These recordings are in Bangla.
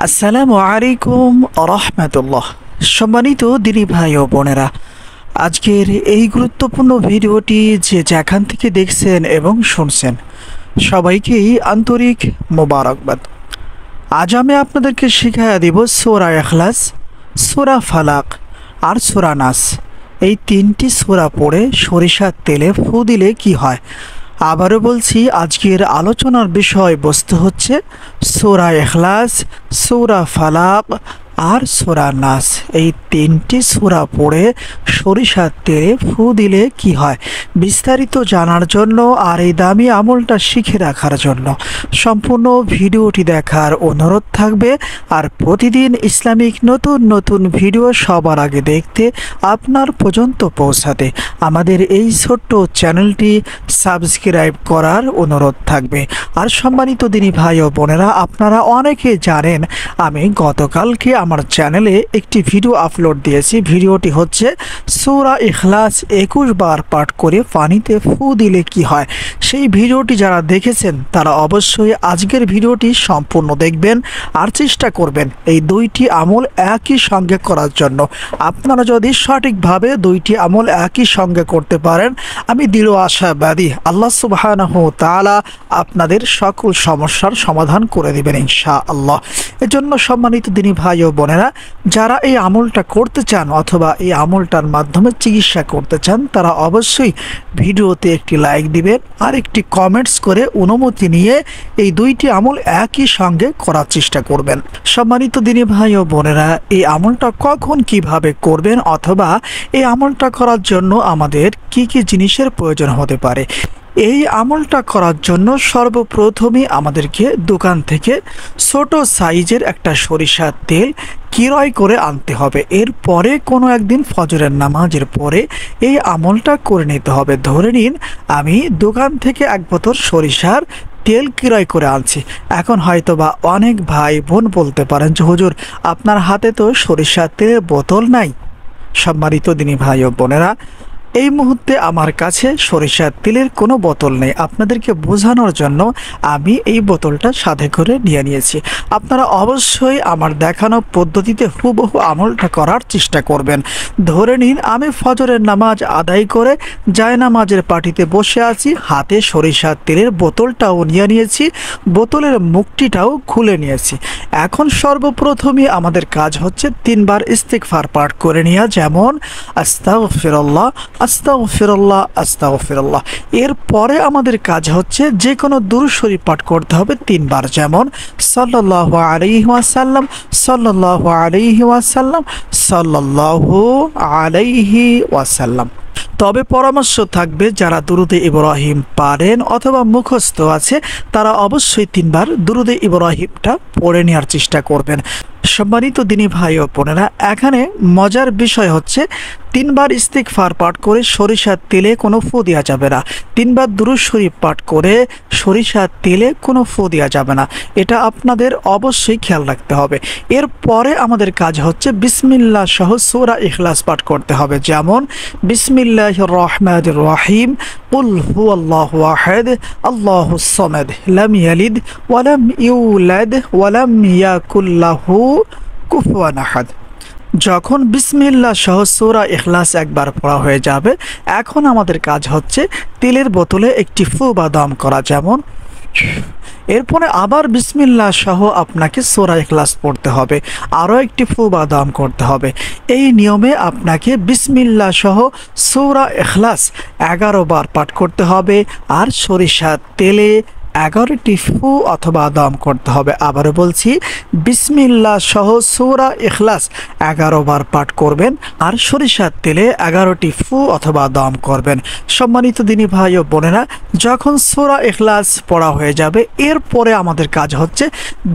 আসসালামু আলাইকুম রহমতুল্লাহ। সম্মানিত দিনী ভাই ও বোনেরা, আজকের এই গুরুত্বপূর্ণ ভিডিওটি যে যেখান থেকে দেখছেন এবং শুনছেন সবাইকেই আন্তরিক মোবারকবাদ। আজ আমি আপনাদেরকে শিখাইয়া দিব সূরা ইখলাস, সূরা ফালাক আর সূরা নাস। এই তিনটি সূরা পড়ে সরিষার তেলে ফু দিলে কি হয়। আবারও বলছি, আজকের আলোচনার বিষয়বস্তু হচ্ছে সূরা ইখলাস, সূরা ফালাক আর সূরা নাস। এই তিনটি সূরা পড়ে সরিষার তেলে ফু দিলে কি হয়, বিস্তারিত জানার জন্য আর এই দামি আমলটা শিখে রাখার জন্য সম্পূর্ণ ভিডিওটি দেখার অনুরোধ থাকবে। আর প্রতিদিন ইসলামিক নতুন নতুন ভিডিও সবার আগে দেখতে, আপনার পর্যন্ত পৌঁছাতে আমাদের এই ছোট্ট চ্যানেলটি সাবস্ক্রাইব করার অনুরোধ থাকবে। আর সম্মানিত দিনী ভাই ও বোনেরা, আপনারা অনেকে জানেন আমি গতকালকে আমার চ্যানেলে একটি ভিডিও আপলোড দিয়েছি। ভিডিওটি হচ্ছে সূরা ইখলাস 21 বার পাঠ করে পানিতে ফু দিলে কি হয়। সেই ভিডিওটি যারা দেখেছেন তারা অবশ্যই আজকের ভিডিওটি সম্পূর্ণ দেখবেন আর চেষ্টা করবেন এই দুইটি আমল একই সঙ্গে করার জন্য। আপনারা যদি সঠিকভাবে দুইটি আমল একই সঙ্গে করতে পারেন, আমি দৃঢ় আশাবাদী আল্লাহ সুবহানাহু ওয়া তাআলা আপনাদের সকল সমস্যার সমাধান করে দিবেন ইনশাআল্লাহ। এজন্য সম্মানিত দিনী ভাই ও বোনেরা, যারা এই আমলটা করতে চান অথবা এই আমলটার মাধ্যমে চিকিৎসা করতে চান, তারা অবশ্যই ভিডিওতে একটি লাইক দিবেন আর একটি কমেন্টস করে অনুমতি নিয়ে এই দুইটি আমল একই সঙ্গে করার চেষ্টা করবেন। সম্মানিত দিনী ভাই ও বোনেরা, এই আমলটা কখন কিভাবে করবেন অথবা এই আমলটা করার জন্য আমাদের কি কি জিনিসের প্রয়োজন হতে পারে। এই আমলটা করার জন্য সর্বপ্রথমে আমাদেরকে দোকান থেকে ছোট সাইজের একটা সরিষার তেল ক্রয় করে আনতে হবে। এরপরে কোনো একদিন ফজরের নামাজের পরে এই আমলটা করে নিতে হবে। ধরে নিন আমি দোকান থেকে এক বোতল সরিষার তেল ক্রয় করে আনছি। এখন হয়তোবা অনেক ভাই বোন বলতে পারেন যে হুজুর, আপনার হাতে তো সরিষার তেলের বোতল নাই। সম্মানিত দিনী ভাই ও বোনেরা, এই মুহূর্তে আমার কাছে সরিষার তেলের কোনো বোতল নেই। আপনাদেরকে বোঝানোর জন্য আমি এই বোতলটা সাথে করে নিয়ে নিয়েছি। আপনারা অবশ্যই আমার দেখানো পদ্ধতিতে হুবহু আমলটা করার চেষ্টা করবেন। ধরে নিন আমি ফজরের নামাজ আদায় করে জায়নামাজের পাটিতে বসে আছি, হাতে সরিষার তেলের বোতলটাও নিয়ে নিয়েছি, বোতলের মুখটিটাও খুলে নিয়েছি। এখন সর্বপ্রথমে আমাদের কাজ হচ্ছে 3 বার ইস্তিগফার পাঠ করে নেওয়া, যেমন আস্তাগফিরুল্লাহ, আস্তাগফিরুল্লাহ, আস্তাগফিরুল্লাহ। এরপরে আমাদের কাজ হচ্ছে যে কোনো দুরূদ শরীফ পাঠ করতে হবে 3 বার, যেমন সাল্লাল্লাহু আলাইহি ওয়াসাল্লাম, সাল্লাল্লাহু আলাইহি ওয়াসাল্লাম, সাল্লাল্লাহু আলাইহি ওয়াসাল্লাম। তবে পরামর্শ থাকবে যারা দুরুদে ইব্রাহিম পারেন অথবা মুখস্থ আছে, তারা অবশ্যই 3 বার দুরুদে ইব্রাহিমটা পড়ে নেওয়ার চেষ্টা করবেন। সম্মানিত দিনী ভাই ও বোনেরা, এখানে মজার বিষয় হচ্ছে 3 বার ইস্তিগফার পাঠ করে সরিষার তেলে কোনো ফু দেওয়া যাবে না। 3 বার দুরূদ শরীফ পাঠ করে সরিষার তেলে কোনো ফু দেওয়া যাবে না। এটা আপনাদের অবশ্যই খেয়াল রাখতে হবে। এরপরে আমাদের কাজ হচ্ছে বিসমিল্লাহ সহ সূরা ইখলাস পাঠ করতে হবে, যেমন বিসমিল্লাহির রহমানির রহিম, কুল হুয়াল্লাহু আহাদ, আল্লাহুস সামাদ, লাম ইয়ালিদ ওয়া লাম ইউলাদ ওয়া লাম ইয়াকুল লাহু কুফুয়ান আহাদ। যখন বিসমিল্লাহ সহ সূরা ইখলাস একবার পড়া হয়ে যাবে, এখন আমাদের কাজ হচ্ছে তেলের বোতলে একটি ফু বা দম করা, যেমন। এরপরে আবার বিসমিল্লাহ সহ আপনাকে সূরা ইখলাস পড়তে হবে, আরও একটি ফু বা দম করতে হবে। এই নিয়মে আপনাকে বিসমিল্লাহ সহ সূরা ইখলাস 11 বার পাঠ করতে হবে আর সরিষার তেলে 11টি ফু অথবা দম করতে হবে। আবারও বলছি, বিসমিল্লাহ সহ সূরা ইখলাস 11 বার পাঠ করবেন আর সরিষার তেলে 11টি ফু অথবা দম করবেন। সম্মানিত দিনী ভাই ও বোনেরা, যখন সূরা ইখলাস পড়া হয়ে যাবে, এরপরে আমাদের কাজ হচ্ছে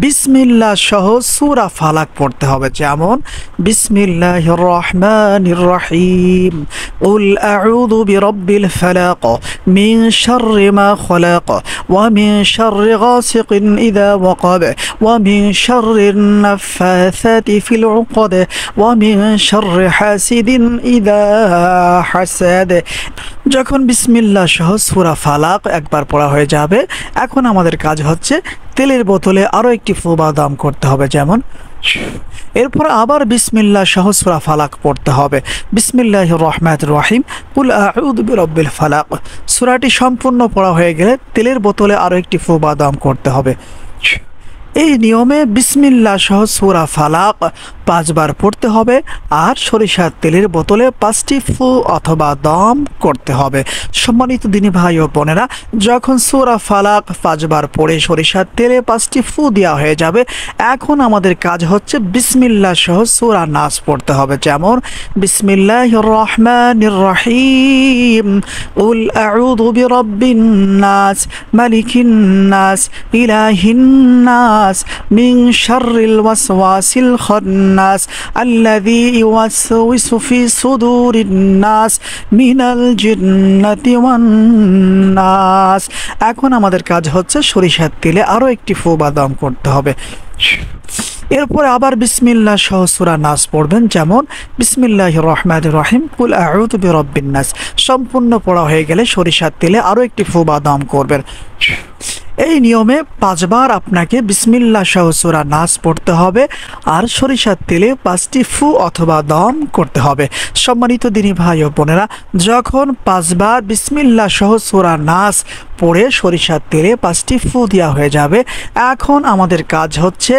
বিসমিল্লাহ সহ সূরা ফালাক পড়তে হবে, যেমন বিসমিল্লাহির রহমানির রহিম, কুল আউযু বিরাব্বিল ফালাক, মিন শাররি মা খালাক, ওয়া মিন শাররি গাসিকিন ইযা ওয়াকাব ওয়া মিন শাররিন নাফাসাতি ফিল উকদ ওয়া মিন শাররি হাসিদিন ইযা হাসাদ। যখন বিসমিল্লাহ সহ সূরা ফালাক একবার পড়া হয়ে যাবে, এখন আমাদের কাজ হচ্ছে তেলের বোতলে আরও একটি ফু বা দম করতে হবে, যেমন এরপর আবার বিসমিল্লাহ সহ সূরা ফালাক পড়তে হবে। বিসমিল্লাহির রহমানির রহিম, কুল আউযু বিরাব্বিল ফালাক। সূরাটি সম্পূর্ণ পড়া হয়ে গেলে তেলের বোতলে আরও একটি ফু বা দম করতে হবে। এই নিয়মে বিসমিল্লাহ সহ সূরা ফালাক 5 বার পড়তে হবে আর সরিষার তেলের বোতলে 5টি ফু অথবা দম করতে হবে। সম্মানিত দিনী ভাই ও বোনেরা, যখন সূরা ফালাক 5 বার পড়ে সরিষার তেলে 5টি ফু দেওয়া হয়ে যাবে, এখন আমাদের কাজ হচ্ছে বিসমিল্লাহ সহ সূরা নাস পড়তে হবে, যেমন বিসমিল্লাহির রহমানির রহিম, কুল আউযু বিরাব্বিন নাস, মালিকিন নাস, ইলাহিন নাস, মিন শাররিল ওয়াসওয়াসিল খান্নাস, আল্লাযী ইউওয়াসওয়িসু ফি সুদুরিন নাস মিনাল জিন্নাতি ওয়ান নাস। এখন আমাদের কাজ হচ্ছে সরিষার তেলে আরও একটি ফু বা দম করতে হবে। এরপরে আবার বিসমিল্লাহ সহ সূরা নাস পড়বেন, যেমন বিসমিল্লাহির রহমানির রহিম, কুল আউযু বিরাব্বিন নাস। সম্পূর্ণ পড়া হয়ে গেলে সরিষার তেলে আরও একটি ফু বা দম করবেন। এই নিয়মে 5 বার আপনাকে বিসমিল্লাহ সহ সূরা নাস পড়তে হবে আর সরিষার তেলে 5টি ফু অথবা দম করতে হবে। সম্মানিত দিনী ভাই ও বোনেরা, যখন 5 বার বিসমিল্লাহ সহ সূরা নাস পড়ে সরিষার তেলে 5টি ফু দেওয়া হয়ে যাবে, এখন আমাদের কাজ হচ্ছে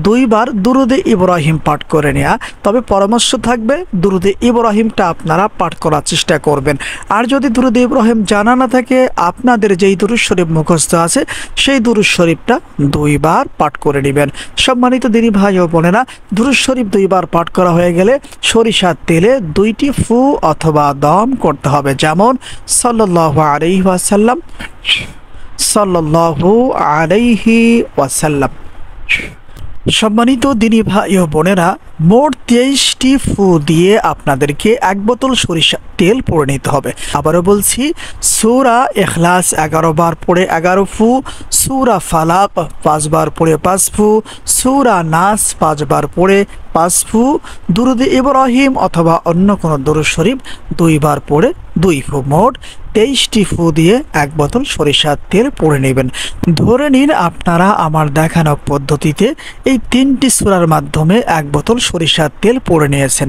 2 বার দুরুদে ইব্রাহিম পাঠ করে নেওয়া। তবে পরামর্শ থাকবে দুরুদে ইব্রাহিমটা আপনারা পাঠ করার চেষ্টা করবেন। আর যদি দুরুদে ইব্রাহিম জানা না থাকে, আপনাদের যেই দুরূদ শরীফ মুখস্থ আছে সেই দুরূদ শরীফটা 2 বার পাঠ করে নেবেন। সম্মানিত দিনী ভাই ও বোনেরা, দুরূদ শরীফ 2 বার পাঠ করা হয়ে গেলে সরিষার তেলে 2টি ফু অথবা দম করতে হবে, যেমন সাল্লাল্লাহু আলাইহি ওয়াসাল্লাম, সাল্লাল্লাহু আলাইহি ওয়াসাল্লাম। সম্মানিত দিনী ভাই ও বোনেরা, মোট 23টি ফু দিয়ে আপনাদেরকে 1 বোতল সরিষার তেল পড়ে নিতে হবে। আবারও বলছি, সূরা ইখলাস 11 বার পড়ে 11 ফু, সূরা ফালাক 5 বার পড়ে 5 ফু, সূরা নাস 5 বার পড়ে 5 ফু, দুরুদে ইব্রাহিম অথবা অন্য কোনো দুরূদ শরীফ 2 বার পড়ে 2 ফু। মোট 23টি ফু দিয়ে 1 বোতল সরিষার তেল পড়ে নেবেন। ধরে নিন আপনারা আমার দেখানো পদ্ধতিতে এই 3টি সূরার মাধ্যমে 1 বোতল সরিষার তেল পড়ে নিয়েছেন।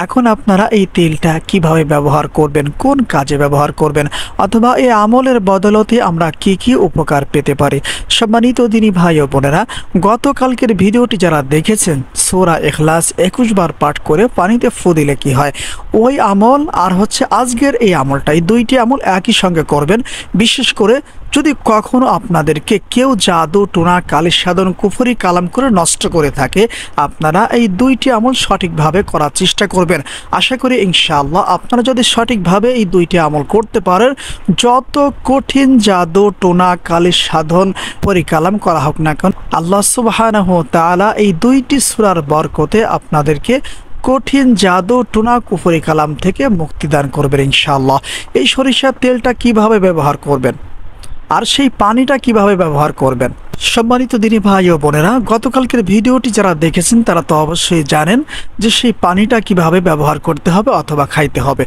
এখন আপনারা এই তেলটা কিভাবে ব্যবহার করবেন, কোন কাজে ব্যবহার করবেন, অথবা এই আমলের বদলতে আমরা কি কি উপকার পেতে পারি। সম্মানিত দিনী ভাই ও বোনেরা, গতকালকের ভিডিওটি যারা দেখেছেন, সূরা ইখলাস 21 বার পাঠ করে পানিতে ফু দিলে কি হয়, ওই আমল আর হচ্ছে আজকের এই আমলটা, এই 2টি আমল একই সঙ্গে করবেন। বিশেষ করে যদি কখনো আপনাদেরকে কেউ জাদু টোনা কালিশ সাধন কুফরি কালাম করে নষ্ট করে থাকে, আপনারা এই 2টি আমল সঠিকভাবে করার চেষ্টা করবেন। আশা করি ইনশাআল্লাহ আপনারা যদি সঠিকভাবে এই 2টি আমল করতে পারেন, যত কঠিন জাদু টোনা কালিশ সাধন পরিকালাম করা হোক না কেন, আল্লাহ সুবহানাহু ওয়া তাআলা এই 2টি সূরার বরকতে আপনাদেরকে কঠিন জাদু টুনা কুফরি কালাম থেকে মুক্তিদান করবেন ইনশাআল্লাহ। এই সরিষার তেলটা কিভাবে ব্যবহার করবেন আর সেই পানিটা কিভাবে ব্যবহার করবেন, সম্মানিত দিনী ভাই ও বোনেরা, গতকালকের ভিডিওটি যারা দেখেছেন তারা তো অবশ্যই জানেন যে সেই পানিটা কিভাবে ব্যবহার করতে হবে অথবা খাইতে হবে।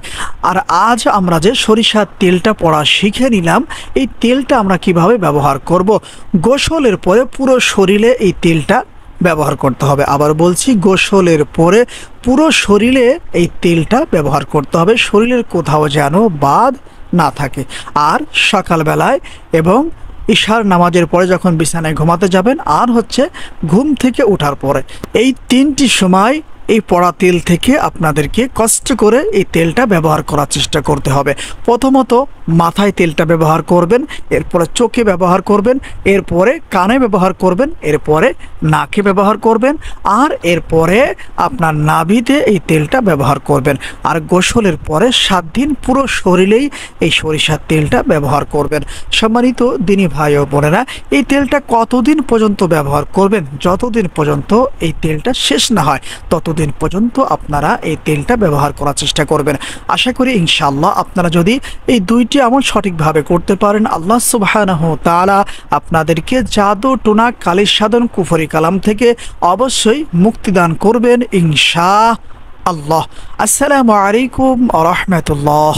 আর আজ আমরা যে সরিষার তেলটা পড়া শিখে নিলাম, এই তেলটা আমরা কিভাবে ব্যবহার করব। গোসলের পরে পুরো শরীরে এই তেলটা ব্যবহার করতে হবে। আবার বলছি, গোসলের পরে পুরো শরীরে এই তেলটা ব্যবহার করতে হবে, শরীরের কোথাও যেন বাদ না থাকে। আর সকালবেলায় এবং ইশার নামাজের পরে যখন বিছানায় ঘুমাতে যাবেন, আর হচ্ছে ঘুম থেকে ওঠার পরে, এই 3টি সময় এই পড়া তেল থেকে আপনাদেরকে কষ্ট করে এই তেলটা ব্যবহার করার চেষ্টা করতে হবে। প্রথমত মাথায় তেলটা ব্যবহার করবেন, এরপরে চোখে ব্যবহার করবেন, এরপরে কানে ব্যবহার করবেন, এরপরে নাকে ব্যবহার করবেন, আর এরপরে আপনার নাভিতে এই তেলটা ব্যবহার করবেন। আর গোসলের পরে 7 দিন পুরো শরীরেই এই সরিষার তেলটা ব্যবহার করবেন। সম্মানিত দিনী ভাই ও বোনেরা, এই তেলটা কতদিন পর্যন্ত ব্যবহার করবেন? যতদিন পর্যন্ত এই তেলটা শেষ না হয় ততদিন দিন পর্যন্ত আপনারা এই তেলটা ব্যবহার করার চেষ্টা করবেন। আশা করি ইনশাআল্লাহ আপনারা যদি এই দুইটি আমল সঠিকভাবে করতে পারেন, আল্লাহ সুবহানাহু ওয়া তাআলা আপনাদেরকে জাদু টোনা কালির সাধন কুফরি কালাম থেকে অবশ্যই মুক্তিদান করবেন ইনশাআল্লাহ। আসসালামু আলাইকুম ওয়া রাহমাতুল্লাহ।